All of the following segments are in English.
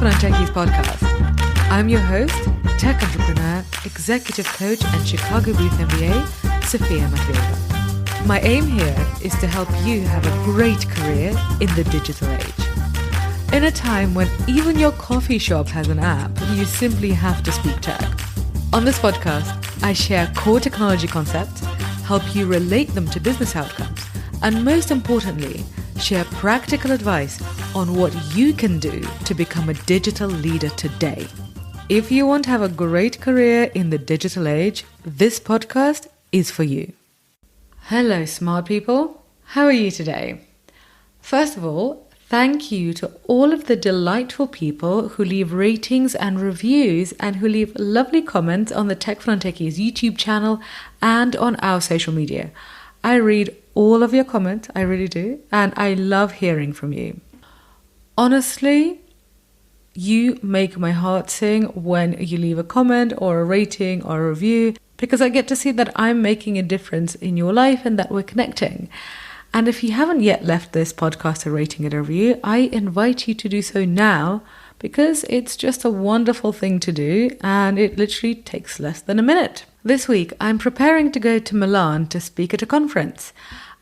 Non-Techies podcast. I'm your host, tech entrepreneur, executive coach, and Chicago Booth MBA, Sophia Mathieva. My aim here is to help you have a great career in the digital age. In a time when even your coffee shop has an app, you simply have to speak tech. On this podcast, I share core technology concepts, help you relate them to business outcomes, and most importantly, share practical advice on what you can do to become a digital leader today. If you want to have a great career in the digital age, this podcast is for you. Hello, smart people. How are you today? First of all, thank you to all of the delightful people who leave ratings and reviews and who leave lovely comments on the Tech for Non-Techies YouTube channel and on our social media. I read all of your comments, I really do, and I love hearing from you. Honestly, you make my heart sing when you leave a comment or a rating or a review, because I get to see that I'm making a difference in your life and that we're connecting. And if you haven't yet left this podcast a rating and a review, I invite you to do so now, because it's just a wonderful thing to do and it literally takes less than a minute. This week, I'm preparing to go to Milan to speak at a conference.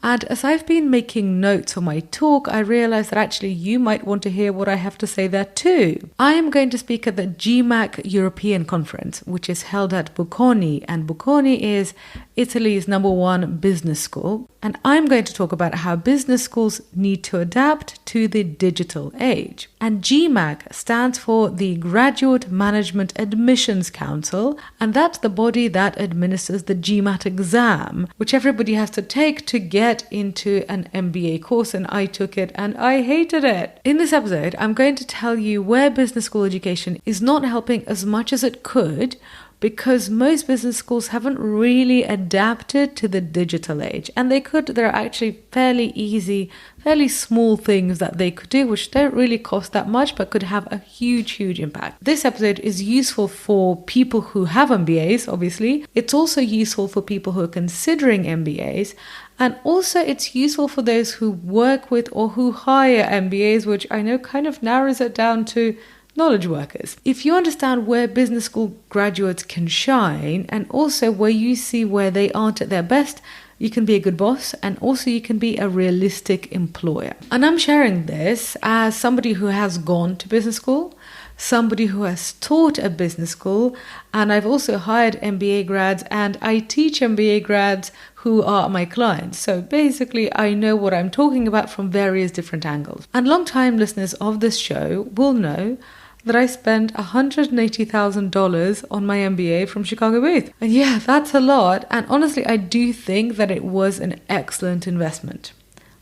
And as I've been making notes for my talk, I realized that actually you might want to hear what I have to say there too. I am going to speak at the GMAC European Conference, which is held at Bocconi, and Bocconi is Italy's #1 business school. And I'm going to talk about how business schools need to adapt to the digital age. And GMAC stands for the Graduate Management Admissions Council, and that's the body that administers the GMAT exam, which everybody has to take to get into an MBA course, and I took it and I hated it. In this episode, I'm going to tell you where business school education is not helping as much as it could, because most business schools haven't really adapted to the digital age. And there are actually fairly easy, fairly small things that they could do, which don't really cost that much, but could have a huge, huge impact. This episode is useful for people who have MBAs, obviously. It's also useful for people who are considering MBAs. And also it's useful for those who work with or who hire MBAs, which I know kind of narrows it down to knowledge workers. If you understand where business school graduates can shine, and also where you see where they aren't at their best, you can be a good boss, and also you can be a realistic employer. And I'm sharing this as somebody who has gone to business school, somebody who has taught at business school, and I've also hired MBA grads, and I teach MBA grads who are my clients. So basically, I know what I'm talking about from various different angles. And long-time listeners of this show will know that I spent $180,000 on my MBA from Chicago Booth. And yeah, that's a lot. And honestly, I do think that it was an excellent investment.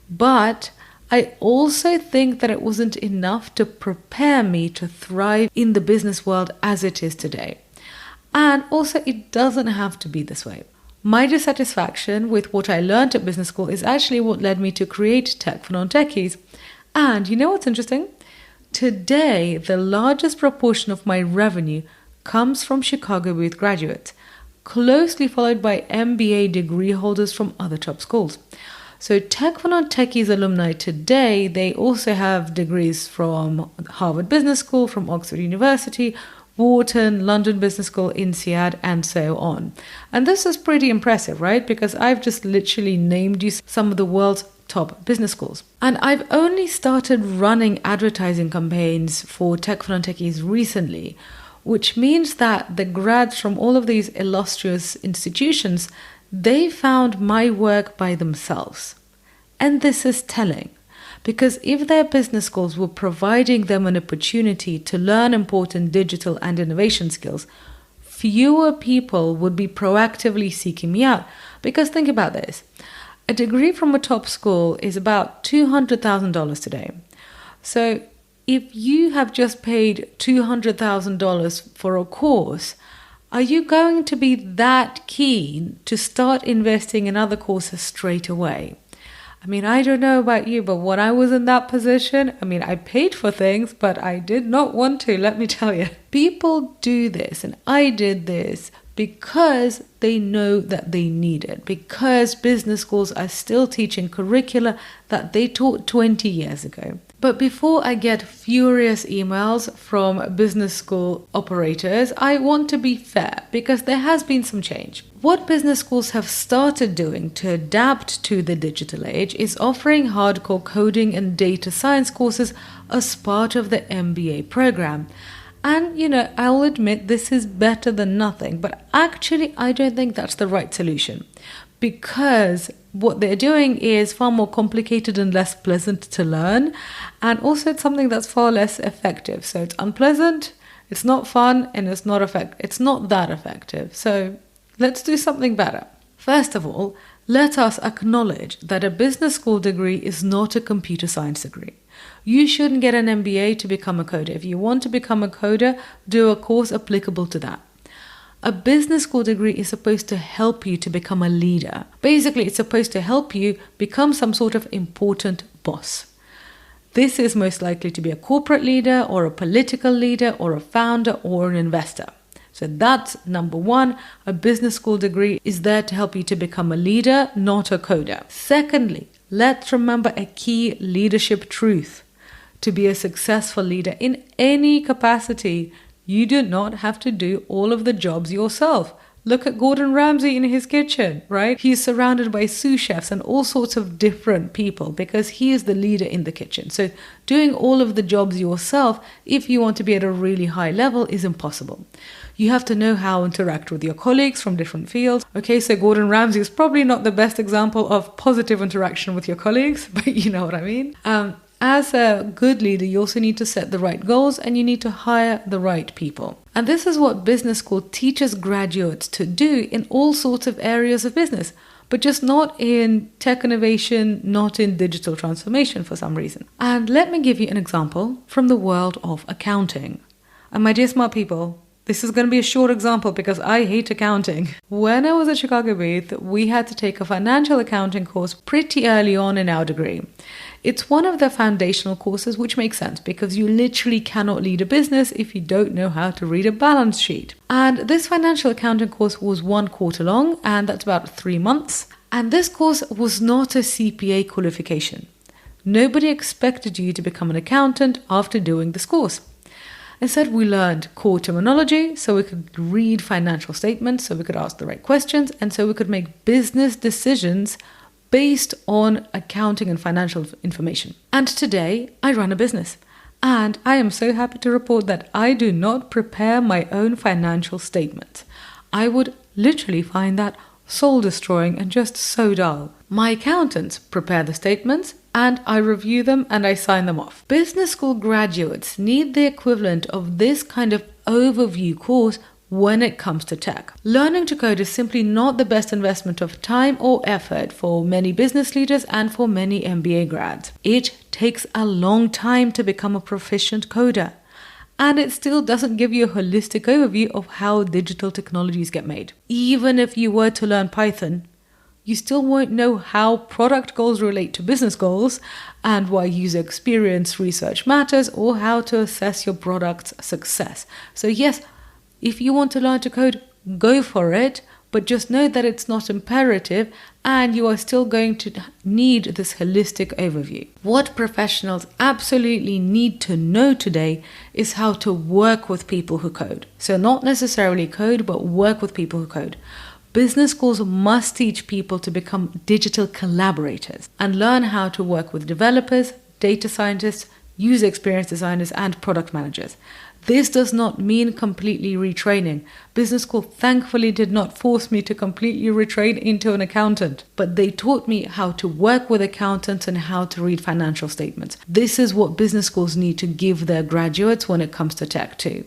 But I also think that it wasn't enough to prepare me to thrive in the business world as it is today. And also, it doesn't have to be this way. My dissatisfaction with what I learned at business school is actually what led me to create Tech for Non-Techies. And you know what's interesting? Today, the largest proportion of my revenue comes from Chicago Booth graduates, closely followed by MBA degree holders from other top schools. So Tech for Non-Techies alumni today, they also have degrees from Harvard Business School, from Oxford University, Wharton, London Business School, INSEAD, and so on. And this is pretty impressive, right? Because I've just literally named you some of the world's top business schools. And I've only started running advertising campaigns for Tech for Non-Techies recently, which means that the grads from all of these illustrious institutions, they found my work by themselves. And this is telling, because if their business schools were providing them an opportunity to learn important digital and innovation skills, fewer people would be proactively seeking me out. Because think about this. A degree from a top school is about $200,000 today. So if you have just paid $200,000 for a course, are you going to be that keen to start investing in other courses straight away? I mean, I don't know about you, but when I was in that position, I paid for things, but I did not want to, let me tell you. People do this, and I did this because they know that they need it, because business schools are still teaching curricula that they taught 20 years ago. But before I get furious emails from business school operators, I want to be fair because there has been some change. What business schools have started doing to adapt to the digital age is offering hardcore coding and data science courses as part of the MBA program. And, I'll admit this is better than nothing, but actually I don't think that's the right solution because what they're doing is far more complicated and less pleasant to learn. And also it's something that's far less effective. So it's unpleasant, it's not fun, and it's not that effective. So let's do something better. First of all, let us acknowledge that a business school degree is not a computer science degree. You shouldn't get an MBA to become a coder. If you want to become a coder, do a course applicable to that. A business school degree is supposed to help you to become a leader. Basically, it's supposed to help you become some sort of important boss. This is most likely to be a corporate leader or a political leader or a founder or an investor. So that's number one. A business school degree is there to help you to become a leader, not a coder. Secondly, let's remember a key leadership truth. To be a successful leader in any capacity, you do not have to do all of the jobs yourself. Look at Gordon Ramsay in his kitchen, right? He's surrounded by sous chefs and all sorts of different people because he is the leader in the kitchen. So doing all of the jobs yourself, if you want to be at a really high level, is impossible. You have to know how to interact with your colleagues from different fields. Okay, so Gordon Ramsay is probably not the best example of positive interaction with your colleagues, but you know what I mean. As a good leader, you also need to set the right goals and you need to hire the right people. And this is what business school teaches graduates to do in all sorts of areas of business, but just not in tech innovation, not in digital transformation for some reason. And let me give you an example from the world of accounting. And my dear smart people, this is going to be a short example because I hate accounting. When I was at Chicago Booth, we had to take a financial accounting course pretty early on in our degree. It's one of the foundational courses, which makes sense because you literally cannot lead a business if you don't know how to read a balance sheet. And this financial accounting course was 1 quarter long, and that's about 3 months. And this course was not a CPA qualification. Nobody expected you to become an accountant after doing this course. Instead, we learned core terminology so we could read financial statements, so we could ask the right questions, and so we could make business decisions based on accounting and financial information. And today, I run a business. And I am so happy to report that I do not prepare my own financial statements. I would literally find that soul-destroying and just so dull. My accountants prepare the statements and I review them and I sign them off. Business school graduates need the equivalent of this kind of overview course when it comes to tech. Learning to code is simply not the best investment of time or effort for many business leaders and for many MBA grads. It takes a long time to become a proficient coder. And it still doesn't give you a holistic overview of how digital technologies get made. Even if you were to learn Python, you still won't know how product goals relate to business goals and why user experience research matters or how to assess your product's success. So yes, if you want to learn to code, go for it, but just know that it's not imperative and you are still going to need this holistic overview. What professionals absolutely need to know today is how to work with people who code. So not necessarily code, but work with people who code. Business schools must teach people to become digital collaborators and learn how to work with developers, data scientists, user experience designers, and product managers. This does not mean completely retraining. Business school thankfully did not force me to completely retrain into an accountant, but they taught me how to work with accountants and how to read financial statements. This is what business schools need to give their graduates when it comes to tech too.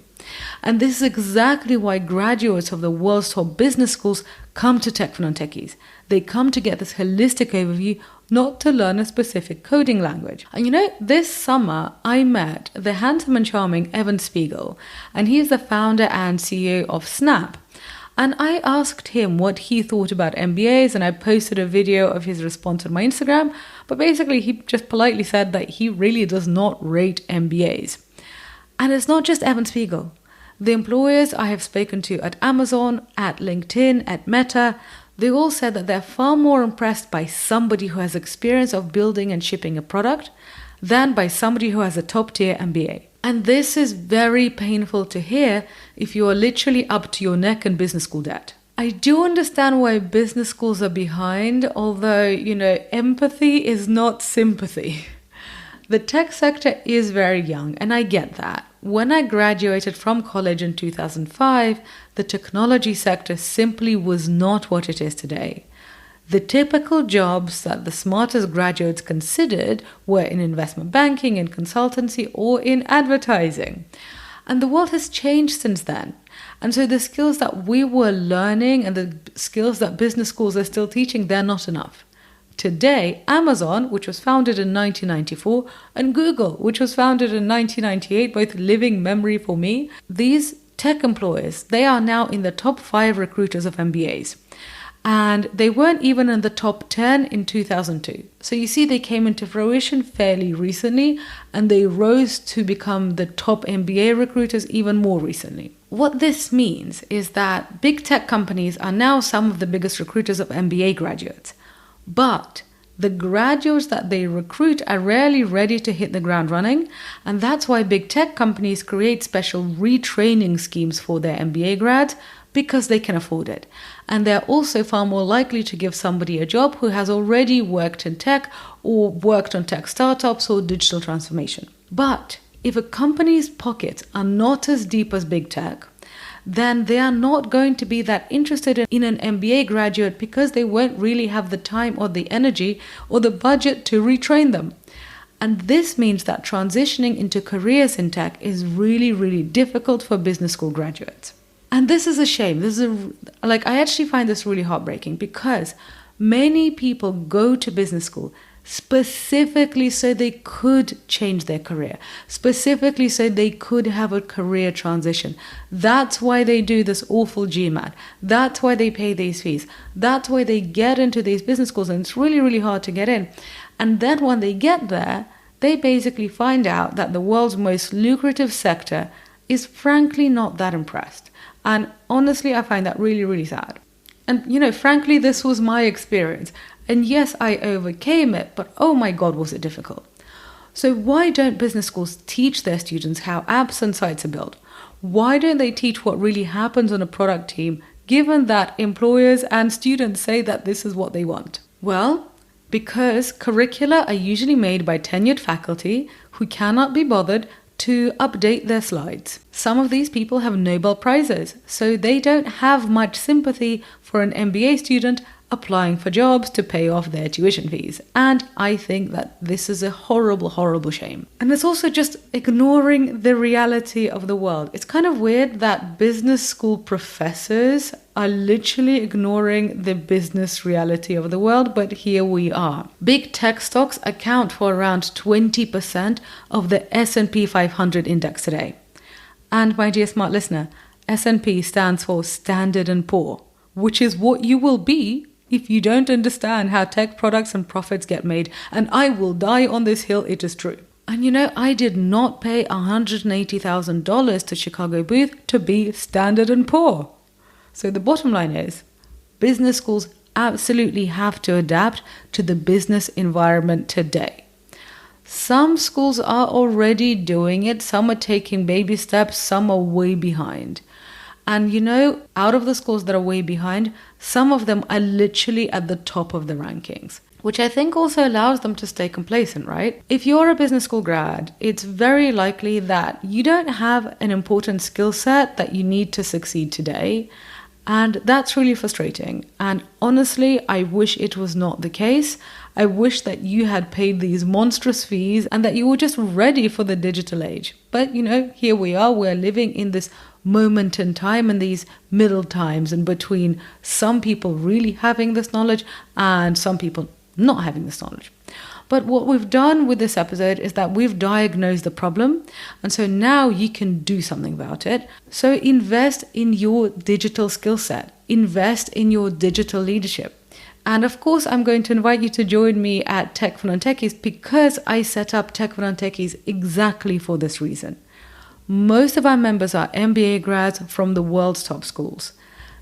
And this is exactly why graduates of the world's top business schools come to Tech for Non-Techies. They come to get this holistic overview, not to learn a specific coding language. And this summer I met the handsome and charming Evan Spiegel, and he is the founder and CEO of Snap. And I asked him what he thought about MBAs, and I posted a video of his response on my Instagram, but basically he just politely said that he really does not rate MBAs. And it's not just Evan Spiegel. The employers I have spoken to at Amazon, at LinkedIn, at Meta, they all said that they're far more impressed by somebody who has experience of building and shipping a product than by somebody who has a top tier MBA. And this is very painful to hear if you are literally up to your neck in business school debt. I do understand why business schools are behind, although, empathy is not sympathy. The tech sector is very young, and I get that. When I graduated from college in 2005, the technology sector simply was not what it is today. The typical jobs that the smartest graduates considered were in investment banking, in consultancy, or in advertising. And the world has changed since then. And so the skills that we were learning and the skills that business schools are still teaching, they're not enough. Today, Amazon, which was founded in 1994, and Google, which was founded in 1998, both living memory for me, these tech employers, they are now in the top 5 recruiters of MBAs. And they weren't even in the top 10 in 2002. So you see, they came into fruition fairly recently, and they rose to become the top MBA recruiters even more recently. What this means is that big tech companies are now some of the biggest recruiters of MBA graduates. But the graduates that they recruit are rarely ready to hit the ground running, and that's why big tech companies create special retraining schemes for their MBA grads, because they can afford it. And they're also far more likely to give somebody a job who has already worked in tech or worked on tech startups or digital transformation. But if a company's pockets are not as deep as big tech, then they are not going to be that interested in an MBA graduate because they won't really have the time or the energy or the budget to retrain them. And this means that transitioning into careers in tech is really, really difficult for business school graduates. And this is a shame. I actually find this really heartbreaking because many people go to business school specifically so they could change their career, specifically so they could have a career transition. That's why they do this awful GMAT. That's why they pay these fees. That's why they get into these business schools, and it's really, really hard to get in. And then when they get there, they basically find out that the world's most lucrative sector is frankly not that impressed. And honestly, I find that really, really sad. And, frankly, this was my experience. And yes, I overcame it, but oh my God, was it difficult. So why don't business schools teach their students how apps and sites are built? Why don't they teach what really happens on a product team, given that employers and students say that this is what they want? Well, because curricula are usually made by tenured faculty who cannot be bothered to update their slides. Some of these people have Nobel Prizes, so they don't have much sympathy for an MBA student applying for jobs to pay off their tuition fees. And I think that this is a horrible, horrible shame. And it's also just ignoring the reality of the world. It's kind of weird that business school professors are literally ignoring the business reality of the world, but here we are. Big tech stocks account for around 20% of the S&P 500 index today. And my dear smart listener, S&P stands for Standard & Poor, which is what you will be if you don't understand how tech products and profits get made. And I will die on this hill, it is true. And I did not pay $180,000 to Chicago Booth to be Standard & Poor. So the bottom line is, business schools absolutely have to adapt to the business environment today. Some schools are already doing it, some are taking baby steps, some are way behind. And out of the schools that are way behind, some of them are literally at the top of the rankings, which I think also allows them to stay complacent, right? If you're a business school grad, it's very likely that you don't have an important skill set that you need to succeed today. And that's really frustrating. And honestly, I wish it was not the case. I wish that you had paid these monstrous fees and that you were just ready for the digital age. But, here we are. We're living in this moment in time and these middle times in between some people really having this knowledge and some people not having this knowledge. But what we've done with this episode is that we've diagnosed the problem, and so now you can do something about it. So invest in your digital skill set, invest in your digital leadership. And of course, I'm going to invite you to join me at Tech for Non-Techies because I set up Tech for Non-Techies exactly for this reason. Most of our members are MBA grads from the world's top schools.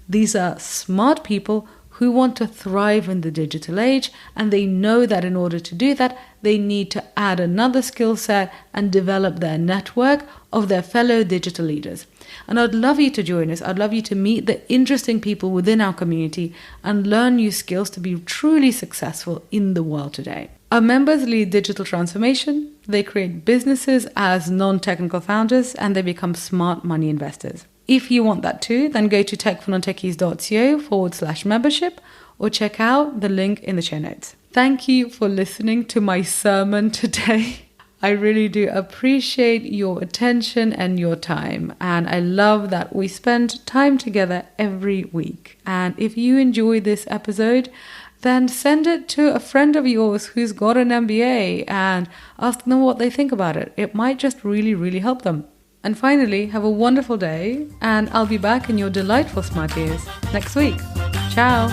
These are smart people who want to thrive in the digital age, and they know that in order to do that, they need to add another skill set and develop their network of their fellow digital leaders. And I'd love you to join us. I'd love you to meet the interesting people within our community and learn new skills to be truly successful in the world today. Our members lead digital transformation, they create businesses as non-technical founders, and they become smart money investors. If you want that too, then go to techfornontechies.co/membership or check out the link in the show notes. Thank you for listening to my sermon today. I really do appreciate your attention and your time, and I love that we spend time together every week. And if you enjoy this episode, then send it to a friend of yours who's got an MBA and ask them what they think about it. It might just really, really help them. And finally, have a wonderful day, and I'll be back in your delightful smart ears next week. Ciao!